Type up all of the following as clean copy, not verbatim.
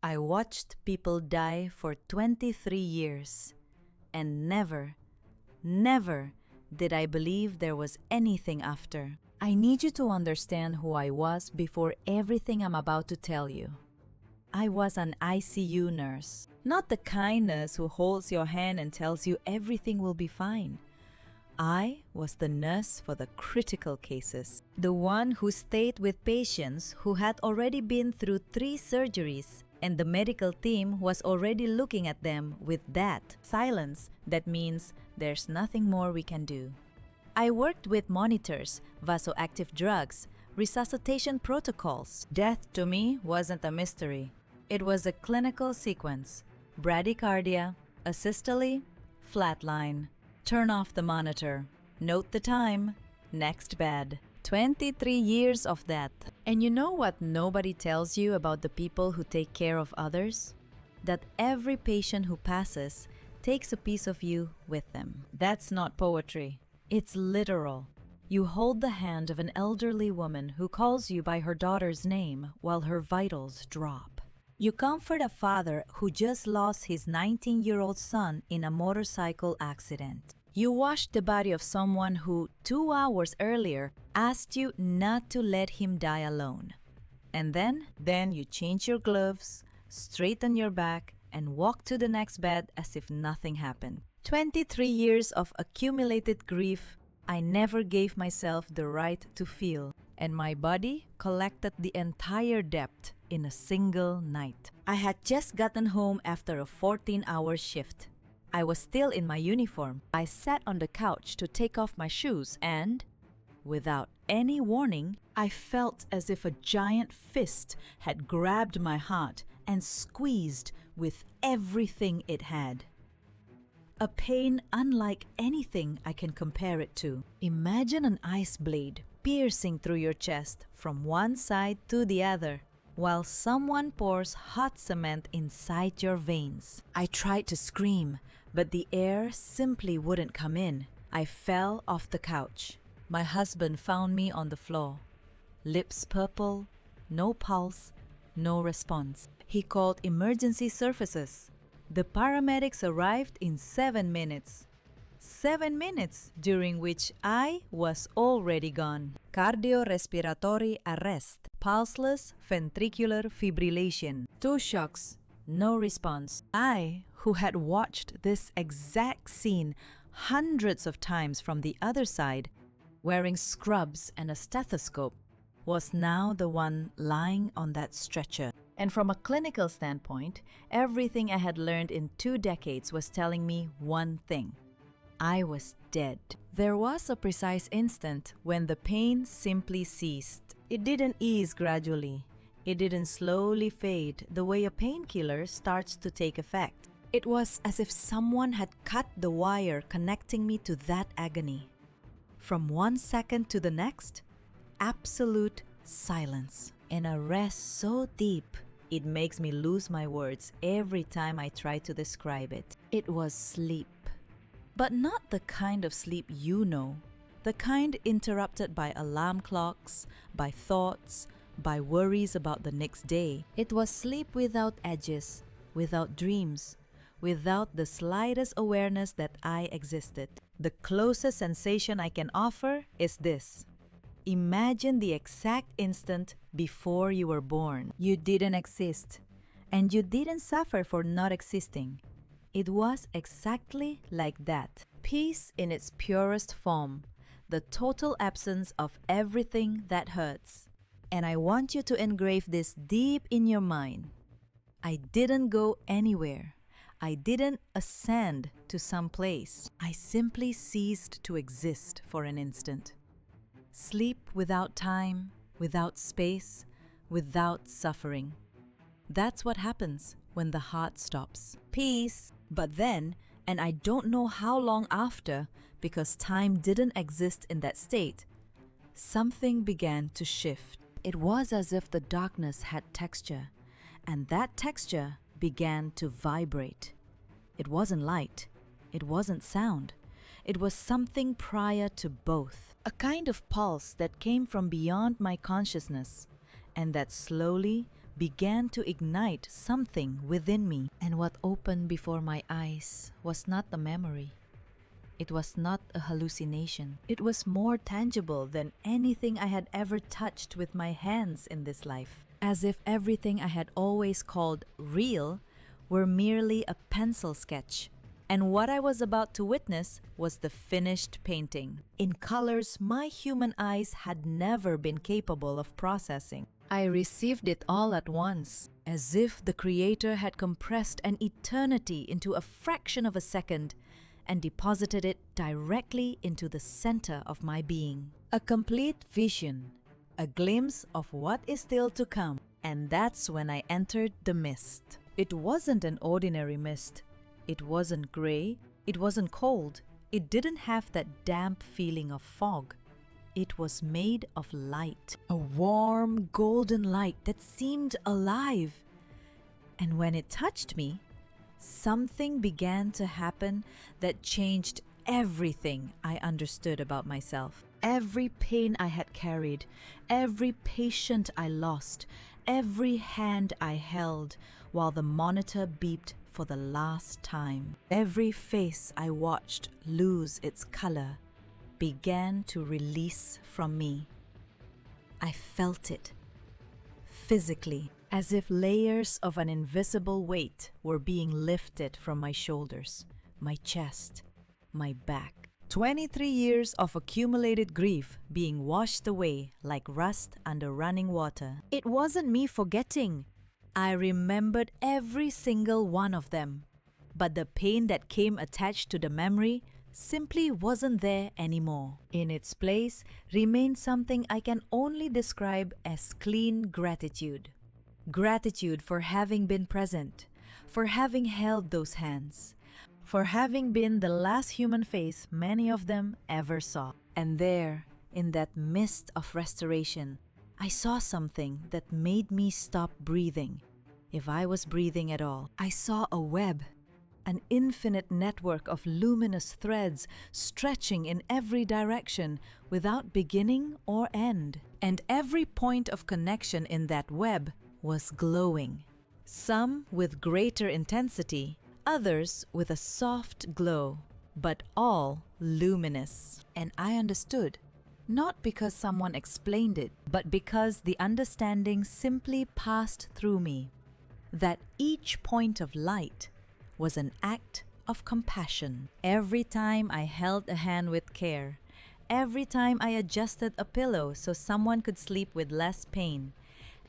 I watched people die for 23 years, and never did I believe there was anything after. I need you to understand who I was before everything I'm about to tell you. I was an ICU nurse, not the kind nurse who holds your hand and tells you everything will be fine. I was the nurse for the critical cases, the one who stayed with patients who had already been through 3 surgeries, and the medical team was already looking at them with that silence that means there's nothing more we can do. I worked with monitors, vasoactive drugs, resuscitation protocols. Death to me wasn't a mystery. It was a clinical sequence: bradycardia, asystole, flatline. Turn off the monitor. Note the time. Next bed. 23 years of that. And you know what nobody tells you about the people who take care of others? That every patient who passes takes a piece of you with them. That's not poetry. It's literal. You hold the hand of an elderly woman who calls you by her daughter's name while her vitals drop. You comfort a father who just lost his 19-year-old son in a motorcycle accident. You washed the body of someone who 2 hours earlier asked you not to let him die alone. And then you change your gloves, straighten your back, and walk to the next bed as if nothing happened. 23 years of accumulated grief I never gave myself the right to feel, and my body collected the entire debt in a single night. I had just gotten home after a 14-hour shift. I was still in my uniform. I sat on the couch to take off my shoes and, without any warning, I felt as if a giant fist had grabbed my heart and squeezed with everything it had. A pain unlike anything I can compare it to. Imagine an ice blade piercing through your chest from one side to the other, while someone pours hot cement inside your veins. I tried to scream, but the air simply wouldn't come in. I fell off the couch. My husband found me on the floor. Lips purple, no pulse, no response. He called emergency services. The paramedics arrived in 7 minutes. 7 minutes during which I was already gone. Cardiorespiratory arrest, pulseless ventricular fibrillation. 2 shocks, no response. I, who had watched this exact scene hundreds of times from the other side, wearing scrubs and a stethoscope, was now the one lying on that stretcher. And from a clinical standpoint, everything I had learned in 2 decades was telling me one thing: I was dead. There was a precise instant when the pain simply ceased. It didn't ease gradually. It didn't slowly fade the way a painkiller starts to take effect. It was as if someone had cut the wire connecting me to that agony. From 1 second to the next, absolute silence, and a rest so deep it makes me lose my words every time I try to describe it. It was sleep. But not the kind of sleep you know, the kind interrupted by alarm clocks, by thoughts, by worries about the next day. It was sleep without edges, without dreams, without the slightest awareness that I existed. The closest sensation I can offer is this. Imagine the exact instant before you were born. You didn't exist, and you didn't suffer for not existing. It was exactly like that. Peace in its purest form, the total absence of everything that hurts. And I want you to engrave this deep in your mind. I didn't go anywhere. I didn't ascend to some place. I simply ceased to exist for an instant. Sleep without time, without space, without suffering. That's what happens when the heart stops. Peace. But then, and I don't know how long after, because time didn't exist in that state, something began to shift. It was as if the darkness had texture, and that texture began to vibrate. It wasn't light. It wasn't sound. It was something prior to both. A kind of pulse that came from beyond my consciousness, and that slowly began to ignite something within me. And what opened before my eyes was not the memory. It was not a hallucination. It was more tangible than anything I had ever touched with my hands in this life. As if everything I had always called real were merely a pencil sketch. And what I was about to witness was the finished painting, in colors my human eyes had never been capable of processing. I received it all at once, as if the Creator had compressed an eternity into a fraction of a second and deposited it directly into the center of my being. A complete vision, a glimpse of what is still to come. And that's when I entered the mist. It wasn't an ordinary mist. It wasn't gray, it wasn't cold, it didn't have that damp feeling of fog. It was made of light, a warm golden light that seemed alive. And when it touched me, something began to happen that changed everything I understood about myself. Every pain I had carried, every patient I lost, every hand I held while the monitor beeped for the last time. Every face I watched lose its color began to release from me. I felt it, physically, as if layers of an invisible weight were being lifted from my shoulders, my chest, my back. 23 years of accumulated grief being washed away like rust under running water. It wasn't me forgetting. I remembered every single one of them, but the pain that came attached to the memory simply wasn't there anymore. In its place remained something I can only describe as clean gratitude. Gratitude for having been present, for having held those hands, for having been the last human face many of them ever saw. And there, in that mist of restoration, I saw something that made me stop breathing, if I was breathing at all. I saw a web, an infinite network of luminous threads stretching in every direction without beginning or end. And every point of connection in that web was glowing, some with greater intensity, others with a soft glow, but all luminous. And I understood. Not because someone explained it, but because the understanding simply passed through me, that each point of light was an act of compassion. Every time I held a hand with care, every time I adjusted a pillow so someone could sleep with less pain,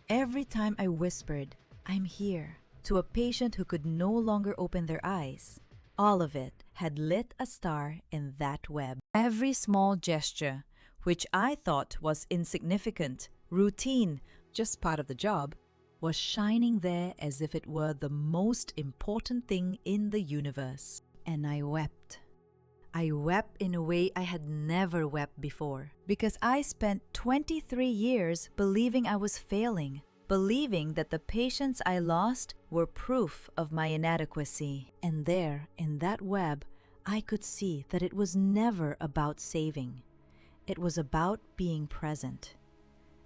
every time I whispered, "I'm here," to a patient who could no longer open their eyes, all of it had lit a star in that web. Every small gesture, which I thought was insignificant, routine, just part of the job, was shining there as if it were the most important thing in the universe. And I wept. I wept in a way I had never wept before, because I spent 23 years believing I was failing, believing that the patients I lost were proof of my inadequacy. And there, in that web, I could see that it was never about saving. It was about being present.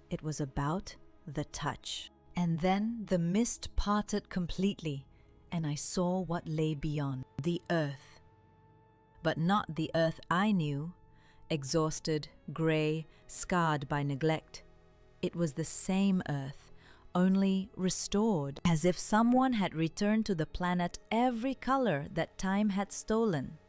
It was about the touch. And then the mist parted completely, and I saw what lay beyond, the earth. But not the earth I knew, exhausted, grey, scarred by neglect. It was the same earth, only restored, as if someone had returned to the planet every color that time had stolen.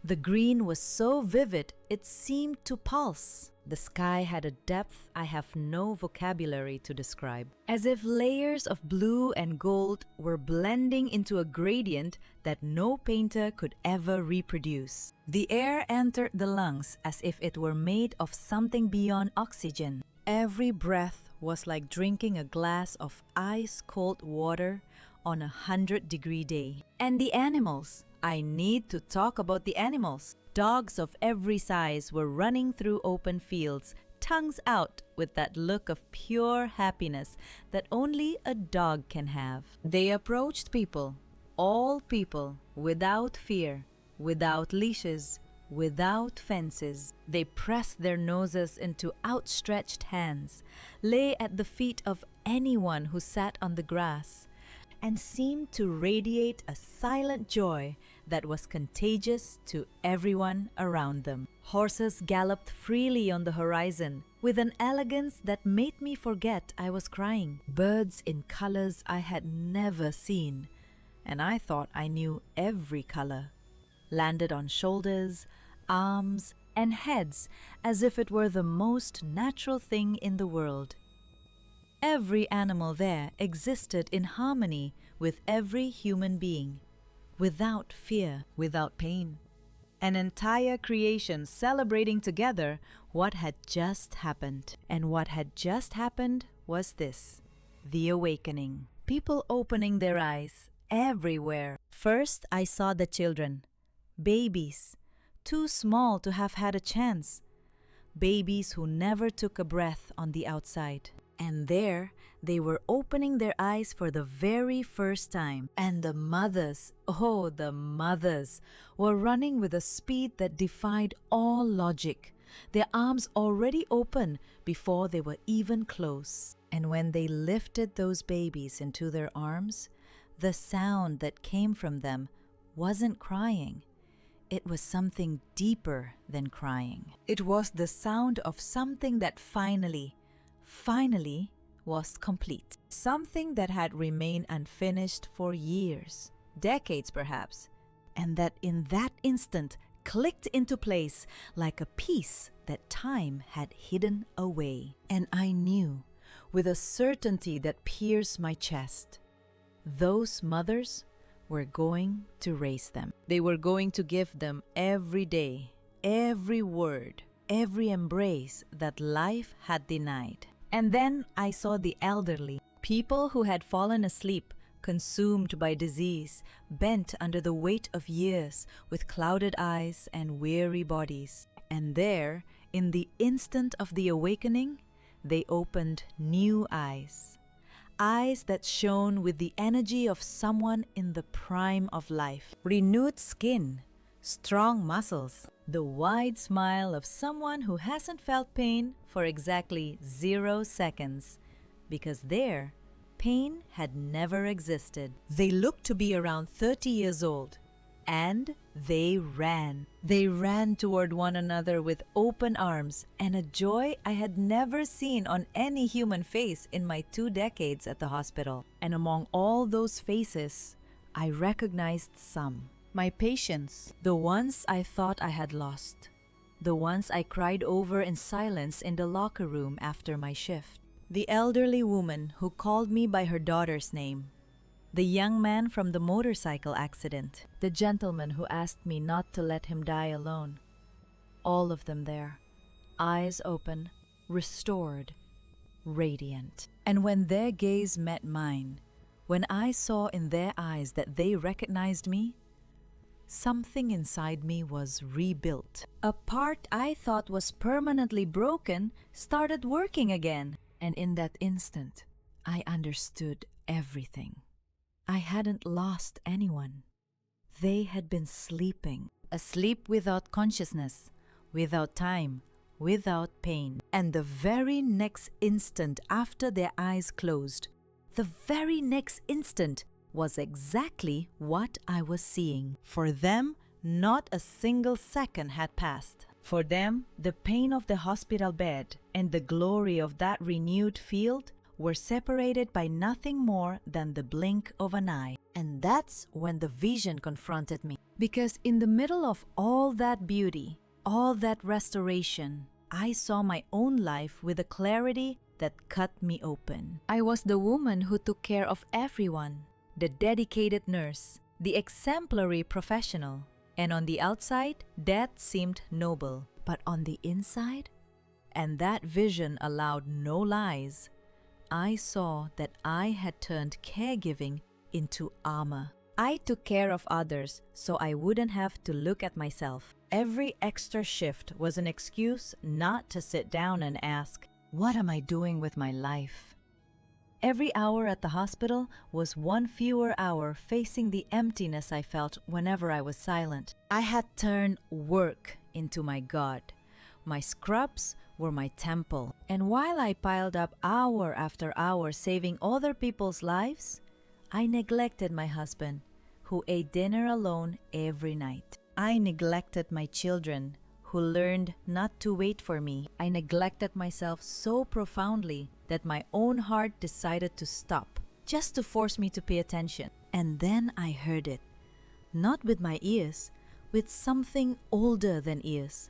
The green was so vivid it seemed to pulse. The sky had a depth I have no vocabulary to describe, as if layers of blue and gold were blending into a gradient that no painter could ever reproduce. The air entered the lungs as if it were made of something beyond oxygen. Every breath was like drinking a glass of ice-cold water on a 100-degree day. And the animals. I need to talk about the animals. Dogs of every size were running through open fields, tongues out with that look of pure happiness that only a dog can have. They approached people, all people, without fear, without leashes, without fences. They pressed their noses into outstretched hands, lay at the feet of anyone who sat on the grass, and seemed to radiate a silent joy that was contagious to everyone around them. Horses galloped freely on the horizon with an elegance that made me forget I was crying. Birds in colors I had never seen, and I thought I knew every color, landed on shoulders, arms, and heads as if it were the most natural thing in the world. Every animal there existed in harmony with every human being, without fear, without pain. An entire creation celebrating together what had just happened. And what had just happened was this: the awakening. People opening their eyes everywhere. First, I saw the children, babies, too small to have had a chance, babies who never took a breath on the outside. And there, they were opening their eyes for the very first time. And the mothers, oh, the mothers, were running with a speed that defied all logic, their arms already open before they were even close. And when they lifted those babies into their arms, the sound that came from them wasn't crying. It was something deeper than crying. It was the sound of something that finally was complete. Something that had remained unfinished for years, decades perhaps, and that in that instant clicked into place like a piece that time had hidden away. And I knew, with a certainty that pierced my chest, those mothers were going to raise them. They were going to give them every day, every word, every embrace that life had denied. And then I saw the elderly, people who had fallen asleep, consumed by disease, bent under the weight of years, with clouded eyes and weary bodies. And there, in the instant of the awakening, they opened new eyes. Eyes that shone with the energy of someone in the prime of life. Renewed skin, strong muscles, the wide smile of someone who hasn't felt pain for exactly 0 seconds, because there, pain had never existed. They looked to be around 30 years old, and they ran. They ran toward one another with open arms and a joy I had never seen on any human face in my 2 decades at the hospital. And among all those faces, I recognized some. My patients, the ones I thought I had lost, the ones I cried over in silence in the locker room after my shift, the elderly woman who called me by her daughter's name, the young man from the motorcycle accident, the gentleman who asked me not to let him die alone. All of them there, eyes open, restored, radiant. And when their gaze met mine, when I saw in their eyes that they recognized me, something inside me was rebuilt. A part I thought was permanently broken started working again. And in that instant, I understood everything. I hadn't lost anyone. They had been sleeping, asleep without consciousness, without time, without pain. And the very next instant after their eyes closed, the very next instant was exactly what I was seeing. For them, not a single second had passed. For them, the pain of the hospital bed and the glory of that renewed field were separated by nothing more than the blink of an eye. And that's when the vision confronted me. Because in the middle of all that beauty, all that restoration, I saw my own life with a clarity that cut me open. I was the woman who took care of everyone, the dedicated nurse, the exemplary professional. And on the outside, death seemed noble. But on the inside, and that vision allowed no lies, I saw that I had turned caregiving into armor. I took care of others so I wouldn't have to look at myself. Every extra shift was an excuse not to sit down and ask, what am I doing with my life? Every hour at the hospital was one fewer hour facing the emptiness I felt whenever I was silent. I had turned work into my God. My scrubs were my temple. And while I piled up hour after hour saving other people's lives, I neglected my husband, who ate dinner alone every night. I neglected my children, who learned not to wait for me. I neglected myself so profoundly that my own heart decided to stop, just to force me to pay attention. And then I heard it, not with my ears, with something older than ears.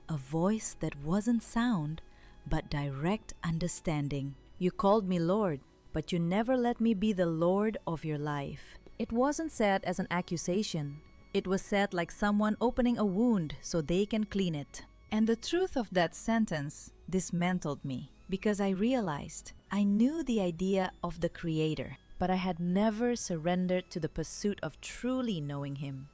A voice that wasn't sound, but direct understanding. You called me Lord, but you never let me be the Lord of your life. It wasn't said as an accusation. It was said like someone opening a wound so they can clean it. And the truth of that sentence dismantled me, because I realized I knew the idea of the Creator, but I had never surrendered to the pursuit of truly knowing Him.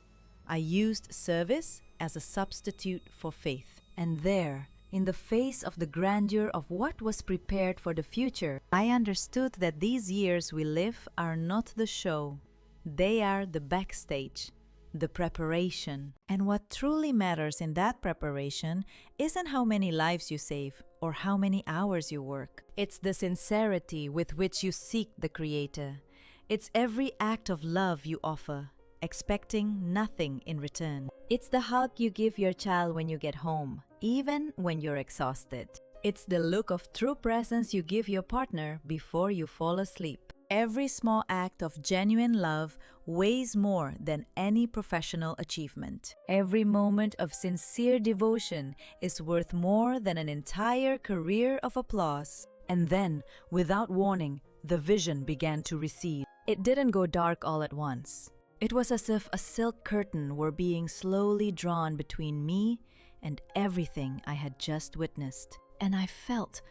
I used service as a substitute for faith. And there, in the face of the grandeur of what was prepared for the future, I understood that these years we live are not the show. They are the backstage, the preparation. And what truly matters in that preparation isn't how many lives you save or how many hours you work. It's the sincerity with which you seek the Creator. It's every act of love you offer, expecting nothing in return. It's the hug you give your child when you get home, even when you're exhausted. It's the look of true presence you give your partner before you fall asleep. Every small act of genuine love weighs more than any professional achievement. Every moment of sincere devotion is worth more than an entire career of applause. And then, without warning, the vision began to recede. It didn't go dark all at once. It was as if a silk curtain were being slowly drawn between me and everything I had just witnessed. And I felt,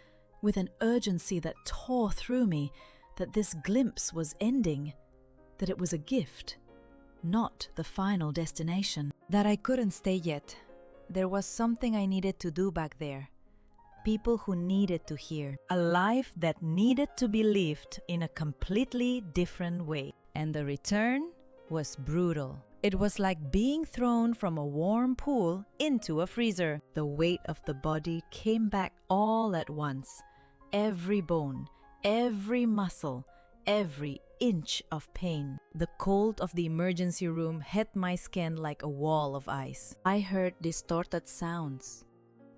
with an urgency that tore through me, that this glimpse was ending, that it was a gift, not the final destination. That I couldn't stay yet. There was something I needed to do back there. People who needed to hear. A life that needed to be lived in a completely different way. And the return was brutal. It was like being thrown from a warm pool into a freezer. The weight of the body came back all at once. Every bone, every muscle, every inch of pain. The cold of the emergency room hit my skin like a wall of ice. I heard distorted sounds,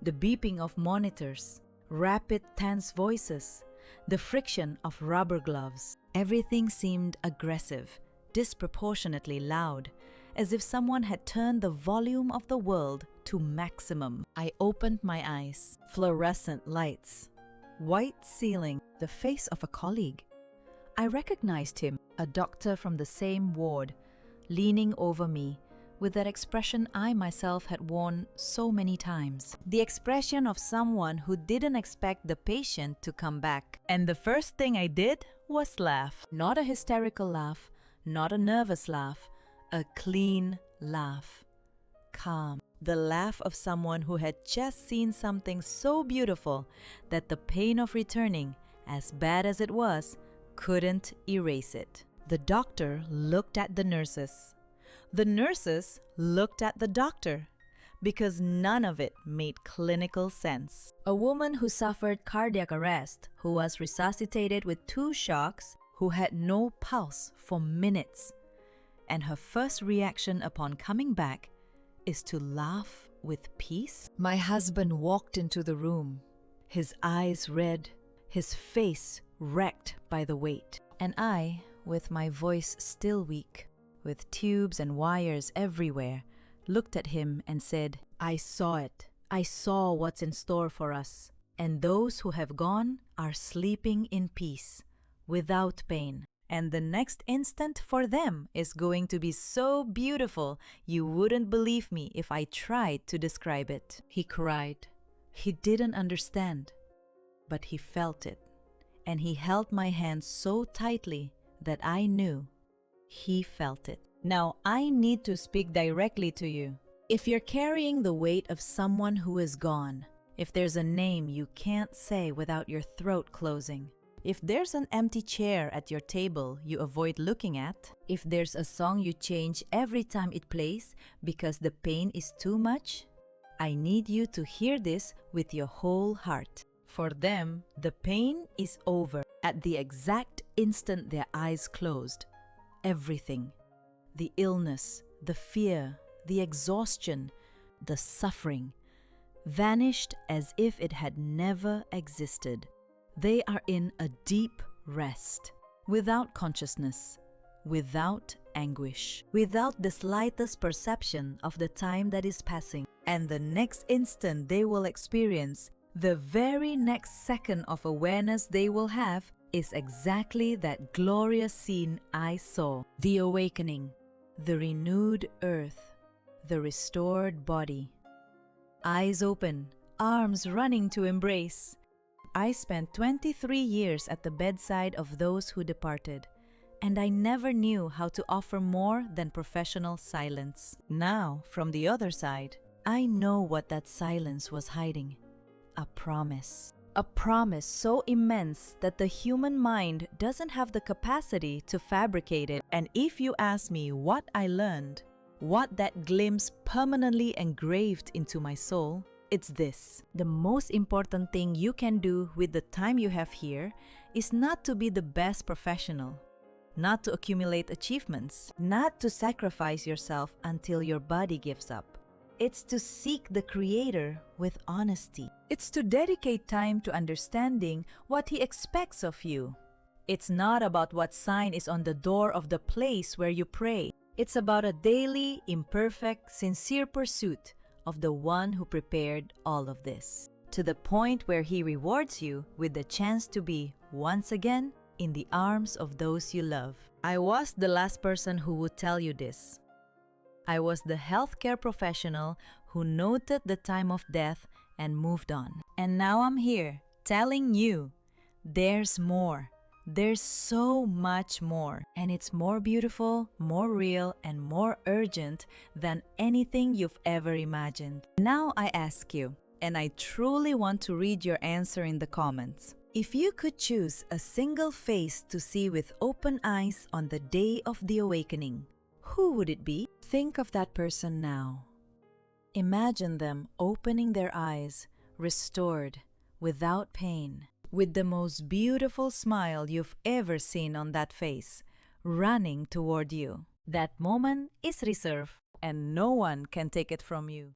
the beeping of monitors, rapid, tense voices, the friction of rubber gloves. Everything seemed aggressive, disproportionately loud, as if someone had turned the volume of the world to maximum. I opened my eyes. Fluorescent lights, white ceiling, the face of a colleague. I recognized him, a doctor from the same ward, leaning over me with that expression I myself had worn so many times. The expression of someone who didn't expect the patient to come back. And the first thing I did was laugh. Not a hysterical laugh, not a nervous laugh, a clean laugh. Calm. The laugh of someone who had just seen something so beautiful that the pain of returning, as bad as it was, couldn't erase it. The doctor looked at the nurses. The nurses looked at the doctor, because none of it made clinical sense. A woman who suffered cardiac arrest, who was resuscitated with 2 shocks, who had no pulse for minutes, and her first reaction upon coming back is to laugh with peace. My husband walked into the room, his eyes red, his face wrecked by the weight. And I, with my voice still weak, with tubes and wires everywhere, looked at him and said, "I saw it. I saw what's in store for us. And those who have gone are sleeping in peace, without pain. And the next instant for them is going to be so beautiful you wouldn't believe me if I tried to describe it." He cried. He didn't understand, but he felt it. And he held my hand so tightly that I knew he felt it. Now I need to speak directly to you. If you're carrying the weight of someone who is gone, if there's a name you can't say without your throat closing, if there's an empty chair at your table you avoid looking at, if there's a song you change every time it plays because the pain is too much, I need you to hear this with your whole heart. For them, the pain is over at the exact instant their eyes closed. Everything, the illness, the fear, the exhaustion, the suffering, vanished as if it had never existed. They are in a deep rest, without consciousness, without anguish, without the slightest perception of the time that is passing. And the next instant they will experience, the very next second of awareness they will have, is exactly that glorious scene I saw. The awakening, the renewed earth, the restored body. Eyes open, arms running to embrace. I spent 23 years at the bedside of those who departed, and I never knew how to offer more than professional silence. Now, from the other side, I know what that silence was hiding. A promise. A promise so immense that the human mind doesn't have the capacity to fabricate it. And if you ask me what I learned, what that glimpse permanently engraved into my soul, it's this. The most important thing you can do with the time you have here is not to be the best professional, not to accumulate achievements, not to sacrifice yourself until your body gives up. It's to seek the Creator with honesty. It's to dedicate time to understanding what He expects of you. It's not about what sign is on the door of the place where you pray. It's about a daily, imperfect, sincere pursuit of the one who prepared all of this, to the point where He rewards you with the chance to be, once again, in the arms of those you love. I was the last person who would tell you this. I was the healthcare professional who noted the time of death and moved on. And now I'm here telling you, there's more. There's so much more. And it's more beautiful, more real, and more urgent than anything you've ever imagined. Now I ask you, and I truly want to read your answer in the comments. If you could choose a single face to see with open eyes on the day of the awakening, who would it be? Think of that person now. Imagine them opening their eyes, restored, without pain, with the most beautiful smile you've ever seen on that face, running toward you. That moment is reserved, and no one can take it from you.